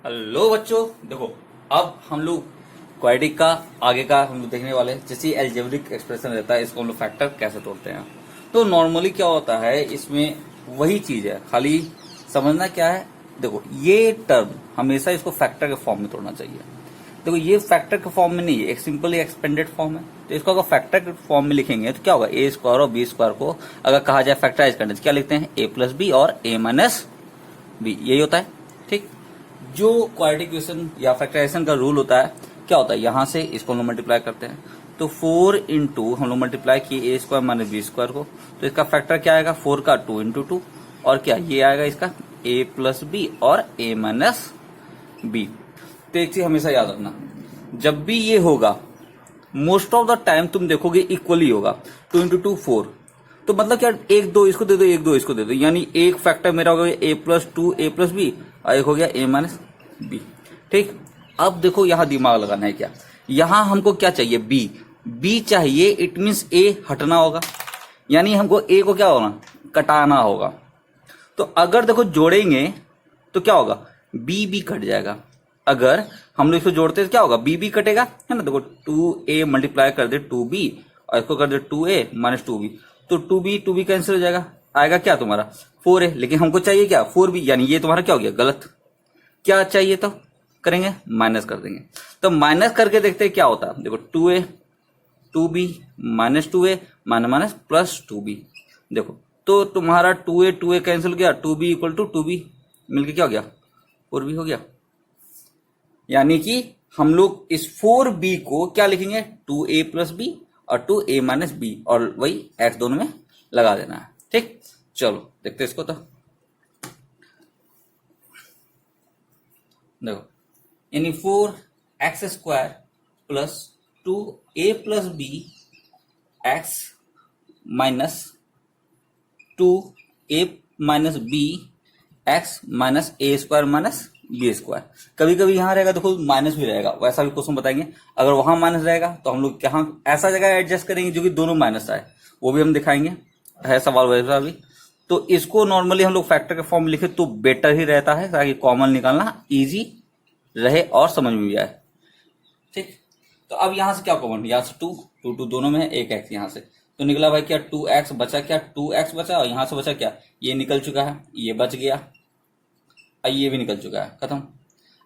Hello बच्चों, देखो अब हम लोग क्वाड्रेटिक का आगे का हम लोग देखने वाले हैं। जैसे एल्जेब्रिक एक्सप्रेशन रहता है, इसको हम लोग फैक्टर कैसे तोड़ते हैं। तो नॉर्मली क्या होता है, इसमें वही चीज है, खाली समझना क्या है। देखो ये टर्म हमेशा इसको फैक्टर के फॉर्म में तोड़ना चाहिए। देखो ये फैक्टर के फॉर्म में नहीं है, एक सिंपली एक्सपेंडेड फॉर्म है। तो इसको अगर फैक्टर के फॉर्म में लिखेंगे तो क्या होगा, ए स्क्वायर और बी स्क्वायर को अगर कहा जाए फैक्टराइज करने से क्या लिखते हैं, ए प्लस बी और ए माइनस बी, यही होता है। ठीक, जो क्वाड्रेटिक इक्वेशन या फैक्टराइजेशन का रूल होता है, क्या होता है, यहां से इसको हम लोग मल्टीप्लाई करते हैं। तो 4 इंटू हम लोग मल्टीप्लाई किए ए स्क्वायर माइनस बी स्क्वायर को, तो इसका फैक्टर क्या आएगा, 4 का 2 इंटू 2, और क्या ये आएगा इसका ए प्लस बी और ए माइनस बी। तो एक चीज हमेशा याद रखना, जब भी ये होगा मोस्ट ऑफ द टाइम तुम देखोगे इक्वली होगा। 2 इंटू 2 4, तो मतलब क्या, एक दो इसको दे दो, एक दो इसको दे दो, यानी एक फैक्टर मेरा हो गया ए प्लस 2 ए प्लस बी और एक हो गया ए माइनस बी। ठीक, अब देखो यहां दिमाग लगाना है क्या, यहां हमको क्या चाहिए, बी। बी चाहिए, इट मीन्स ए हटना होगा, यानी हमको ए को क्या होना, कटाना होगा। तो अगर देखो जोड़ेंगे तो क्या होगा, बी बी कट जाएगा। अगर हम लोग इसको जोड़ते तो क्या होगा, बी बी कटेगा, है ना। देखो 2a मल्टीप्लाई कर दे 2b और इसको कर दे 2a माइनस 2b, तो 2b कैंसिल हो जाएगा, आएगा क्या तुम्हारा 4a। लेकिन हमको चाहिए क्या, 4b, यानी ये तुम्हारा क्या हो गया, गलत। क्या चाहिए, तो करेंगे माइनस कर देंगे। तो माइनस करके देखते हैं क्या होता है। देखो 2a 2b minus 2a minus minus plus 2b। देखो तो तुम्हारा 2a कैंसिल हो गया, 2b इक्वल टू 2b मिलके क्या हो गया, 4b हो गया। यानी कि हम लोग इस 4b को क्या लिखेंगे, 2a प्लस बी और 2a माइनस बी, और वही x दोनों में लगा देना है। ठीक, चलो देखते हैं इसको। तो देखो यानी 4x square plus 2a plus B X minus 2a minus B X minus A square minus B square. कभी कभी यहां रहेगा, देखो माइनस भी रहेगा, वैसा भी क्वेश्चन बताएंगे। अगर वहां माइनस रहेगा तो हम लोग यहाँ ऐसा जगह एडजस्ट करेंगे जो कि दोनों माइनस आए, वो भी हम दिखाएंगे, है सवाल वैसा भी। तो इसको नॉर्मली हम लोग फैक्टर के फॉर्म में लिखे तो बेटर ही रहता है, ताकि कॉमन निकालना इजी रहे और समझ में भी आए। ठीक, तो अब यहां से क्या कॉमन, यहाँ से 2 दोनों में है, एक एक्स यहां से, तो निकला भाई क्या 2x बचा, क्या 2x बचा, और यहां से बचा क्या, ये निकल चुका है, ये बच गया, ये भी निकल चुका है, खत्म।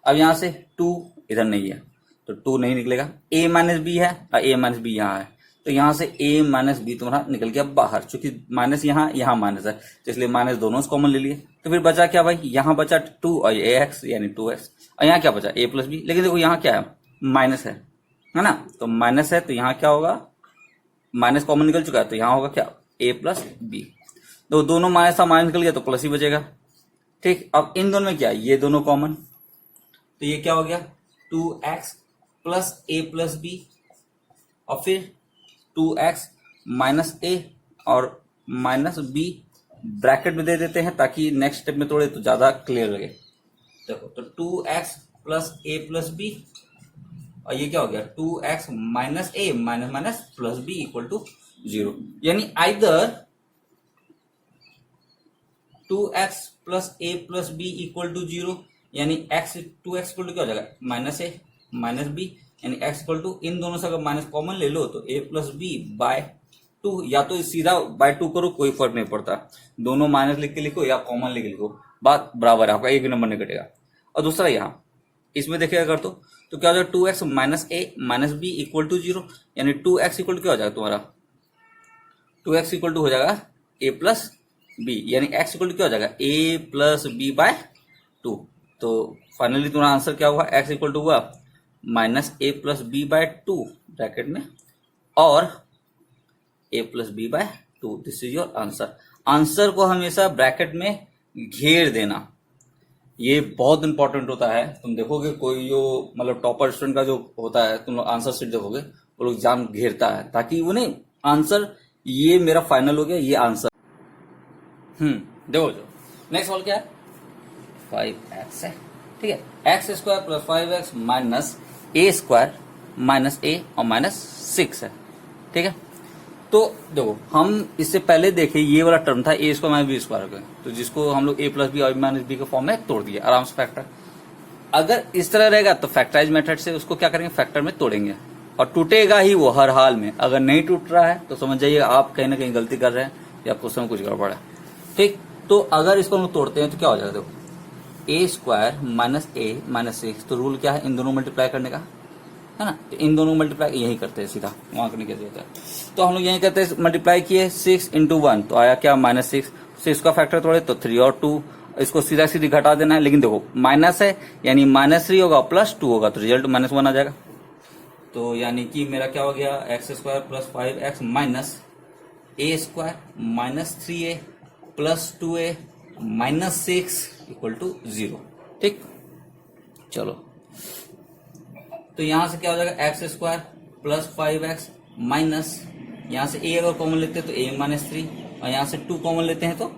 अब यहां से 2 इधर नहीं है तो 2 नहीं निकलेगा, a माइनस बी है और a माइनस बी यहाँ है, तो यहां से a माइनस बी तुम्हारा निकल गया बाहर। चूंकि माइनस यहाँ माइनस है, तो इसलिए माइनस दोनों कॉमन ले लिए। तो फिर बचा क्या भाई, यहाँ बचा 2 और ax यानी 2x, और यहाँ क्या बचा a प्लस बी। लेकिन देखो यहाँ क्या है, माइनस है ना, तो माइनस है तो यहाँ क्या होगा, माइनस कॉमन निकल चुका है, तो यहाँ होगा क्या a प्लस बी। तो दोनों माइनस था, माइनस निकल गया तो प्लस ही बचेगा। ठीक, अब इन दोनों में क्या है, ये दोनों कॉमन, तो ये क्या हो गया 2x plus a plus B, और फिर 2x माइनस a और माइनस b ब्रैकेट में दे देते हैं, ताकि नेक्स्ट स्टेप में थोड़े तो ज्यादा क्लियर लगे। देखो तो 2x plus a plus B, और ये क्या हो गया 2x minus a minus minus plus b equal to 0, यानी either 2x plus a plus B equal to 0, यानी x 2x इक्वल टू क्या हो जाएगा, माइनस a माइनस b, यानी x इक्वल टू, इन दोनों से अगर माइनस कॉमन ले लो तो a प्लस बी बाय 2, या तो सीधा बाय 2 करो, कोई फर्क नहीं पड़ता, दोनों माइनस लिख के लिखो या कॉमन लिख के लिखो, बात बराबर है, आपका एक भी नंबर नहीं कटेगा। और दूसरा यहाँ इसमें देखिएगा अगर तो क्या हो जाएगा 2x minus a minus B equal to 0, यानी 2x इक्वल टू क्या हो जाएगा तुम्हारा, 2x इक्वल टू हो जाएगा a प्लस बी, यानी x इक्वल टू क्या हो जाएगा a प्लस बी बाय 2। तो फाइनली तुम्हारा आंसर क्या हुआ, x इक्वल टू हुआ minus a plus B by 2 bracket में और a plus B by 2, this is your answer. Answer को हमेशा ब्रैकेट में घेर देना, ये बहुत इंपॉर्टेंट होता है। तुम देखोगे कोई जो मतलब टॉपर स्टूडेंट का जो होता है, तुम लोग आंसर शीट देखोगे, वो लोग जान घेरता है, ताकि वो नहीं आंसर, ये मेरा फाइनल हो गया, ये आंसर। देखो जो नेक्स्ट सवाल क्या है, 5x है, ठीक है, x square plus 5x minus a square minus a और माइनस 6 है। ठीक है, तो देखो हम इससे पहले देखे ये वाला टर्म था ए स्क्वायर माइनस बी स्क्वायर का, तो जिसको हम लोग ए प्लस बी और माइनस बी के फॉर्म में तोड़ दिया आराम से फैक्टर। अगर इस तरह रहेगा तो फैक्टराइज मेथड से उसको क्या करेंगे, फैक्टर में तोड़ेंगे, और टूटेगा ही वो हर हाल में। अगर नहीं टूट रहा है तो समझ जाइए आप कहीं ना कहीं गलती कर रहे हैं या क्वेश्चन में कुछ गड़बड़ है। ठीक, तो अगर इसको हम तोड़ते हैं तो क्या हो जाएगा, देखो ए स्क्वायर माइनस ए माइनस सिक्स, तो रूल क्या है, इन दोनों मल्टीप्लाई करने का है ना। तो इन दोनों मल्टीप्लाई यही करते हैं सीधा, वहां करने की जरूरत है। तो हम लोग यही करते हैं, मल्टीप्लाई किए 6 इंटू 1 तो आया क्या माइनस सिक्स, सिक्स का फैक्टर तोड़े तो 3 और 2, इसको सीधा सीधी घटा देना है। लेकिन देखो माइनस है यानी माइनस 3 होगा प्लस 2 होगा तो रिजल्ट माइनस 1 आ जाएगा। तो यानी कि मेरा क्या हो गया, X square plus 5x minus A square minus 3a plus 2a minus 6 equal to 0। ठीक, चलो तो यहां से क्या हो जाएगा, x square plus 5x minus, यहां से a अगर कॉमन लेते हैं तो a माइनस 3, और यहां से 2 कॉमन लेते हैं तो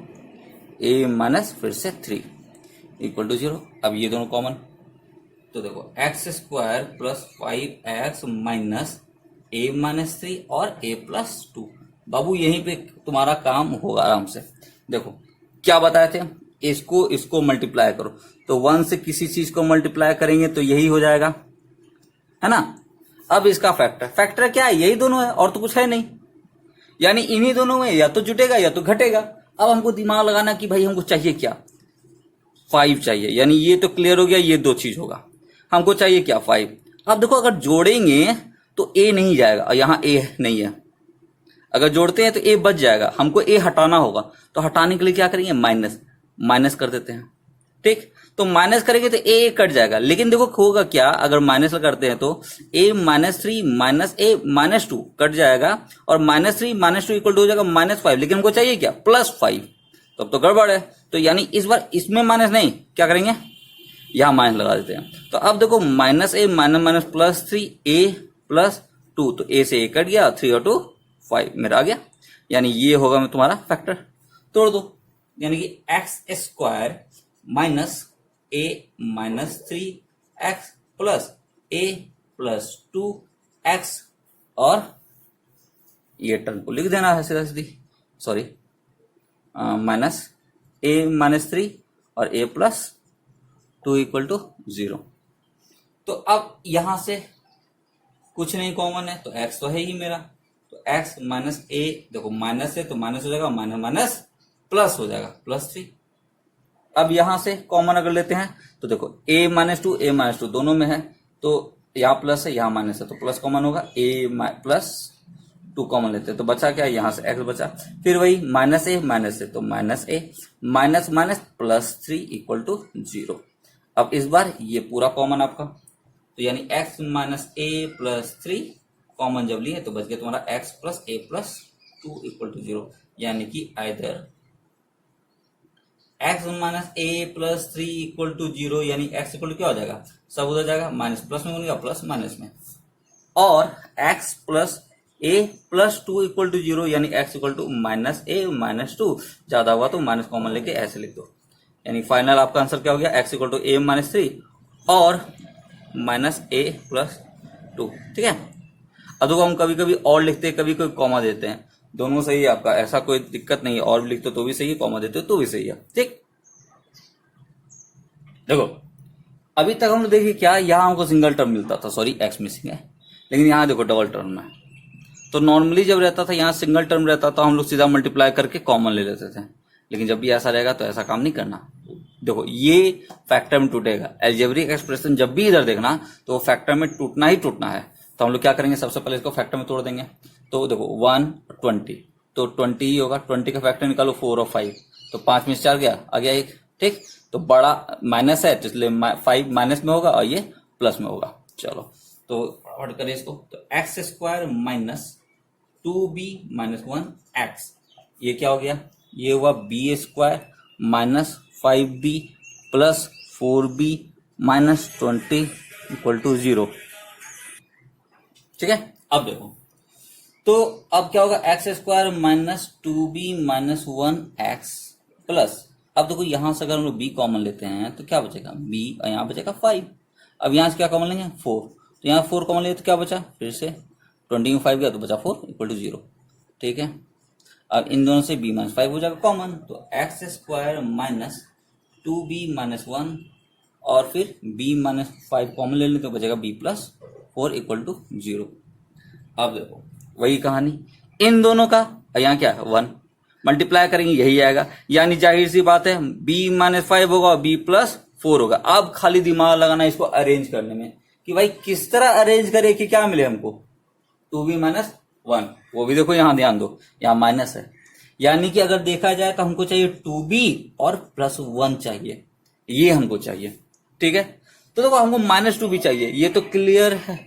a माइनस फिर से 3 इक्वल टू 0। अब ये दोनों कॉमन, तो देखो x square plus 5x minus a minus 3 और a प्लस 2। बाबू यहीं पे तुम्हारा काम होगा आराम से। देखो क्या बताए थे, इसको मल्टीप्लाई करो, तो 1 से किसी चीज को मल्टीप्लाई करेंगे तो यही हो जाएगा, है ना। अब इसका फैक्टर क्या है, यही दोनों है और तो कुछ है नहीं, यानी इन्हीं दोनों में या तो जुटेगा या तो घटेगा। अब हमको दिमाग लगाना कि भाई हमको चाहिए क्या, 5 चाहिए, यानी ये तो क्लियर हो गया, ये 2 चीज होगा। हमको चाहिए क्या, 5। अब देखो अगर जोड़ेंगे तो a नहीं जाएगा और यहाँ a नहीं है, अगर जोड़ते हैं तो a बच जाएगा, हमको a हटाना होगा, तो हटाने के लिए क्या करेंगे, माइनस कर देते हैं। ठीक, तो माइनस करेंगे तो a कट जाएगा, लेकिन देखो होगा क्या, अगर माइनस करते हैं तो a minus 3 minus a minus 2 cut जाएगा, और माइनस 3 माइनस 2 इक्वल टू हो जाएगा माइनस 5, लेकिन हमको चाहिए क्या, प्लस 5, तब तो गड़बड़ है। तो यानी इस बार इसमें माइनस नहीं, क्या करेंगे, यहां माइनस लगा देते हैं। तो अब देखो minus a minus minus plus 3 a plus 2, तो a से a कट गया, 3 और 2 5 मेरा आ गया, यानी ये होगा तुम्हारा फैक्टर। तोड़ दो, यानी कि x square minus a minus 3x plus a plus 2x, और ये टर्म को लिख देना है सीधा सीधी, सॉरी माइनस a माइनस 3 और a प्लस 2 इक्वल टू 0। तो अब यहां से कुछ नहीं कॉमन है, तो x तो है ही मेरा, तो x माइनस a, देखो माइनस है तो माइनस हो जाएगा, माइनस माइनस प्लस हो जाएगा, प्लस 3। अब यहां से कॉमन अगर लेते हैं तो देखो a माइनस 2 a माइनस 2 दोनों में है, तो यहाँ प्लस है यहाँ माइनस है, तो प्लस कॉमन होगा, a प्लस 2 कॉमन लेते हैं तो बचा क्या, यहाँ से x बचा, फिर वही माइनस a माइनस है तो minus a minus minus plus 3 equal to 0। अब इस बार ये पूरा कॉमन आपका, तो यानी x minus a plus 3 common जब लिए तो बच गया तुम्हारा x plus a plus 2 equal to 0, यानी कि either x minus a plus 3 equal to 0, यानी x इक्वल टू क्या हो जाएगा, सब उधर जाएगा, माइनस प्लस में बनेगा, प्लस माइनस में, और x plus a plus 2 equal to 0, यानी x equal to minus a minus 2, ज्यादा हुआ तो माइनस कॉमन लेके ऐसे लिख दो, यानी फाइनल आपका आंसर क्या हो गया, x equal to a minus 3 और माइनस a प्लस 2। ठीक है, अब देखो हम कभी कभी और लिखते हैं, कभी कोई कॉमा देते हैं, दोनों सही है आपका, ऐसा कोई दिक्कत नहीं है, और भी लिखते हो तो भी सही है, कॉमा देते हो तो भी सही है। ठीक, देखो अभी तक हम लोग देखिए क्या, यहां हमको सिंगल टर्म मिलता था, सॉरी एक्स मिसिंग है, लेकिन यहाँ देखो डबल टर्म है। तो नॉर्मली जब रहता था यहाँ सिंगल टर्म रहता था, हम लोग सीधा मल्टीप्लाई करके कॉमन ले लेते थे, लेकिन जब भी ऐसा रहेगा तो ऐसा काम नहीं करना। देखो ये फैक्टर में टूटेगा, एल्जेब्रिक एक्सप्रेशन जब भी इधर देखना तो वो फैक्टर में टूटना ही टूटना है। तो हम लोग क्या करेंगे, सबसे पहले इसको फैक्टर में तोड़ देंगे। तो देखो 1 20, तो 20 ही होगा, 20 का फैक्टर निकालो 4 और 5, तो 5 में से 4 गया, आ गया 1। ठीक, तो बड़ा माइनस है तो इसलिए 5 माइनस में होगा और ये प्लस में होगा। चलो तो फटाफट करें इसको, तो x square minus 2b minus 1x, ये क्या हो गया, ये हुआ B square minus 5b plus 4b minus 20 equal to 0। ठीक है, अब देखो तो अब क्या होगा, X square minus 2b minus 1x plus, अब देखो यहां से अगर हम लोग b कॉमन लेते हैं तो क्या बचेगा, b और यहाँ बचेगा 5। अब यहां से क्या कॉमन लेंगे, 4, तो यहाँ 4 कॉमन लेंगे तो क्या बचा, फिर से 20 में 5 गया तो बचा 4 इक्वल टू 0। ठीक है, अब इन दोनों से b माइनस 5 हो जाएगा कॉमन, तो x square minus 2b minus 1 और फिर b माइनस 5 कॉमन ले लें तो बचेगा b प्लस 4 इक्वल टू 0। अब देखो वही कहानी इन दोनों का, यहाँ क्या है 1 मल्टीप्लाई करेंगे यही आएगा, यानी जाहिर सी बात है b माइनस 5 होगा और b प्लस 4 होगा। अब खाली दिमाग लगाना इसको अरेंज करने में कि भाई किस तरह अरेंज करे कि क्या मिले हमको 2b माइनस 1। वो भी देखो यहाँ ध्यान दो, यहाँ माइनस है, यानी कि अगर देखा जाए तो हमको चाहिए 2b और प्लस 1 चाहिए, ये हमको चाहिए। ठीक है, तो देखो हमको माइनस 2b चाहिए, ये तो क्लियर है।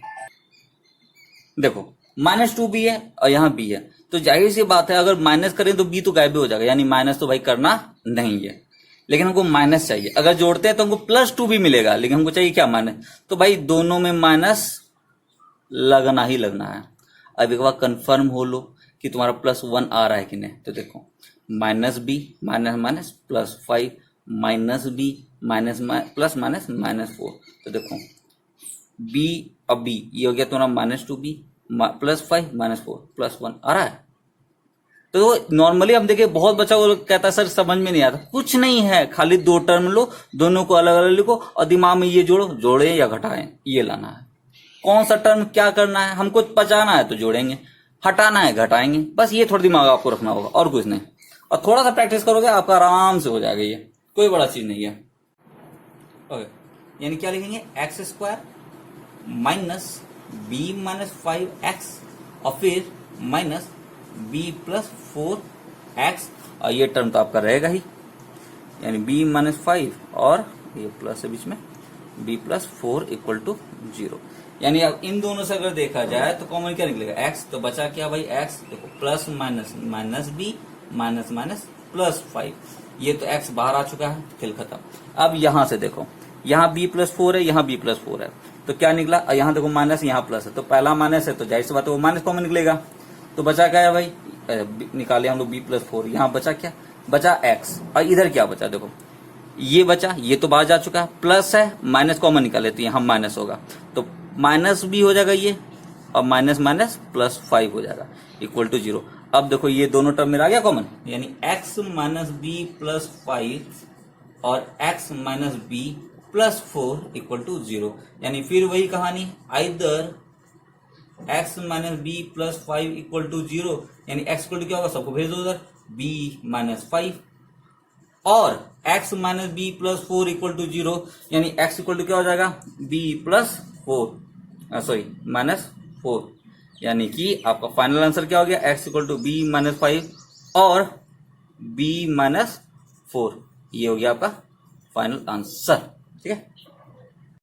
देखो माइनस 2b है और यहाँ b है, तो जाहिर सी बात है अगर माइनस करें तो b तो गायब हो जाएगा, यानी माइनस तो भाई करना नहीं है, लेकिन हमको माइनस चाहिए। अगर जोड़ते हैं तो हमको प्लस 2b मिलेगा, लेकिन हमको चाहिए क्या माइनस, तो भाई दोनों में माइनस लगना ही लगना है। अब एक बार कंफर्म हो लो कि तुम्हारा प्लस 1 आ रहा है कि नहीं, तो देखो minus b minus minus plus 5 minus b minus plus minus minus 4, तो देखो b अब b ये हो गया तुम्हारा minus 2b plus 5 minus 4 plus 1 आ रहा है। तो नॉर्मली हम देखिए बहुत बच्चा वो कहता है सर समझ में नहीं आता, कुछ नहीं है, खाली दो टर्म लो, दोनों को अलग अलग लिखो और दिमाग में ये जोड़ो, जोड़े या घटाएं ये लाना है। कौन सा टर्म क्या करना है हमको बचाना है तो जोड़ेंगे, हटाना है घटाएंगे, बस ये थोड़ा दिमाग आपको रखना होगा और कुछ नहीं। और थोड़ा सा प्रैक्टिस करोगे आपका आराम से हो जाएगा, ये कोई बड़ा चीज नहीं है। ओके, यानी क्या लिखेंगे X square minus B minus 5x और फिर माइनस b प्लस 4x, और ये टर्म तो आपका रहेगा ही, यानी b माइनस 5 और ये प्लस है बीच में b प्लस 4 इक्वल टू 0। यानी अब इन दोनों से अगर देखा जाए तो कॉमन क्या निकलेगा x, तो बचा क्या भाई x, देखो plus minus minus b minus minus plus 5, ये तो x बाहर आ चुका है, खेल खत्म। अब यहां से देखो यहाँ b प्लस 4 है, यहाँ b प्लस 4 है, तो क्या निकला, यहाँ देखो माइनस यहाँ प्लस है, तो पहला माइनस है तो जाहिर सी बात है वो माइनस कॉमन निकलेगा। तो बचा क्या है भाई, निकाले हम लोग b प्लस 4, यहाँ बचा क्या, बचा x, और इधर क्या बचा, देखो ये बचा, ये तो बाहर जा चुका है, प्लस है माइनस कॉमन निकाले तो यहाँ माइनस होगा, तो माइनस भी हो जाएगा ये, और माइनस माइनस प्लस 5 हो जाएगा इक्वल टू 0। अब देखो ये दोनों टर्म मेरा आ गया कॉमन, यानी x माइनस बी प्लस 5 और x minus B plus 4 equal to 0। यानी फिर वही कहानी, either x minus B plus 5 equal to 0, यानी x इक्वल टू क्या होगा, सबको भेज दो उधर b माइनस 5, और x minus B plus 4 equal to 0, यानी x इक्वल टू क्या हो जाएगा b प्लस 4 सॉरी माइनस 4, यानी कि आपका फाइनल आंसर क्या हो गया x equal to b minus 5 और b माइनस 4, ये हो गया आपका फाइनल आंसर। ठीक है।